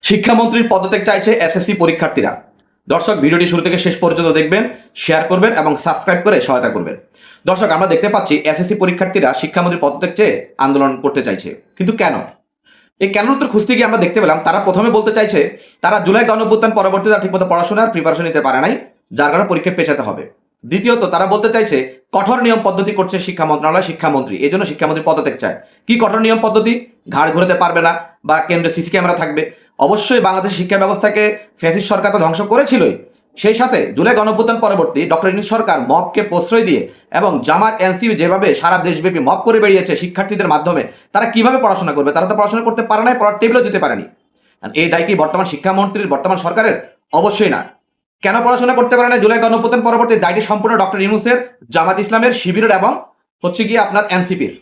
শিক্ষামন্ত্রীর পদত্যাগ চাইছে এসএসসি পরীক্ষার্থীরা। দর্শক, ভিডিওটি শুরু থেকে শেষ পর্যন্ত দেখবেন, শেয়ার করবেন এবং সাবস্ক্রাইব করে সহায়তা করবেন। দর্শক, আমরা দেখতে পাচ্ছি এসএসসি পরীক্ষার্থীরা শিক্ষামন্ত্রীর পদত্যাগ চেয়ে আন্দোলন করতে চাইছে, কিন্তু কেন? এই কেন উত্তর খুঁজতে গিয়ে আমরা দেখতে পেলাম তারা প্রথমে বলতে চাইছে তারা জুলাই গণঅভ্যুত্থান পরবর্তীতে ঠিকমতো পড়াশোনার প্রিপারেশন নিতে পারে নাই, যার কারণে পরীক্ষায় পেছাতে হবে। দ্বিতীয়ত, তারা বলতে চাইছে কঠোর নিয়ম পদ্ধতি করছে শিক্ষা মন্ত্রণালয়, শিক্ষামন্ত্রী, এই জন্য শিক্ষামন্ত্রী পদত্যাগ চায়। কি কঠোর নিয়ম পদ্ধতি? ঘাড় ঘুরাতে পারবে না বা কেন্দ্রে সিসি ক্যামেরা থাকবে। অবশ্যই বাংলাদেশ শিক্ষা ব্যবস্থাকে ফ্যাসিস্ট সরকার তো ধ্বংস করেছিলই, সেই সাথে জুলাই গণঅভ্যুত্থান পরবর্তী ডক্টর ইউনূস সরকার মবকে প্রশ্রয় দিয়ে এবং জামাত এনসিপি যেভাবে সারা দেশব্যাপী মব করে বেরিয়েছে শিক্ষার্থীদের মাধ্যমে, তারা কিভাবে পড়াশোনা করবে? তারা তো পড়াশোনা করতে পারে নাই, পড়ার টেবিলেও যেতে পারেনি। এই দায় কি বর্তমান শিক্ষামন্ত্রীর, বর্তমান সরকারের? অবশ্যই না। কেন পড়াশোনা করতে পারে না জুলাই গণঅভ্যুত্থান পরবর্তী? দায়টি সম্পূর্ণ ডক্টর ইউনূসের, জামাত ইসলামের, শিবিরের এবং গিয়ে আপনার এনসিপির।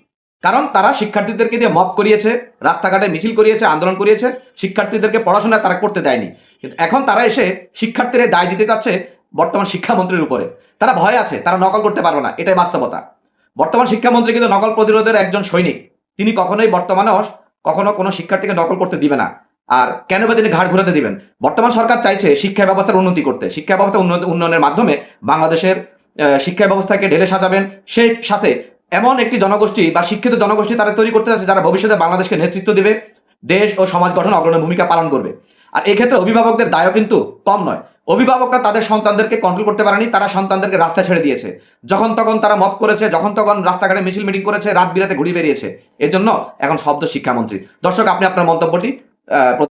কারণ তারা শিক্ষার্থীদেরকে দিয়ে মব করিয়েছে, রাস্তাঘাটে মিছিল করিয়েছে, আন্দোলন করিয়েছে, শিক্ষার্থীদেরকে পড়াশোনা তারা করতে দেয়নি। কিন্তু এখন তারা এসে শিক্ষার্থীরা দায় দিতে চাচ্ছে বর্তমান শিক্ষামন্ত্রীর উপরে। তারা ভয় আছে, তারা নকল করতে পারবে না, এটাই বাস্তবতা। বর্তমান শিক্ষামন্ত্রী কিন্তু নকল প্রতিরোধের একজন সৈনিক। তিনি কখনোই বর্তমানেও কখনো কোনো শিক্ষার্থীকে নকল করতে দিবে না। আর কেন বা তিনি ঘাড় ঘুরাতে দিবেন? বর্তমান সরকার চাইছে শিক্ষা ব্যবস্থার উন্নতি করতে, শিক্ষা ব্যবস্থা উন্নয়নের মাধ্যমে বাংলাদেশের শিক্ষা ব্যবস্থাকে ঢেলে সাজাবেন। সেই সাথে এমন একটি জনগোষ্ঠী বা শিক্ষিত জনগোষ্ঠী তারা তৈরি করতে যাচ্ছে যারা ভবিষ্যতে বাংলাদেশকে নেতৃত্ব দেবে, দেশ ও সমাজ গঠনে অগ্রণী ভূমিকা পালন করবে। আর এক্ষেত্রে অভিভাবকদের দায়ও কিন্তু কম নয়। অভিভাবকরা তাদের সন্তানদেরকে কন্ট্রোল করতে পারেনি, তারা সন্তানদেরকে রাস্তায় ছেড়ে দিয়েছে। যখন তখন তারা মব করেছে, যখন তখন রাস্তাঘাটে মিছিল মিটিং করেছে, রাত বিরাতে ঘুরে বেরিয়েছে। এর জন্য এখন শব্দ শিক্ষামন্ত্রী। দর্শক, আপনি আপনার মন্তব্যটি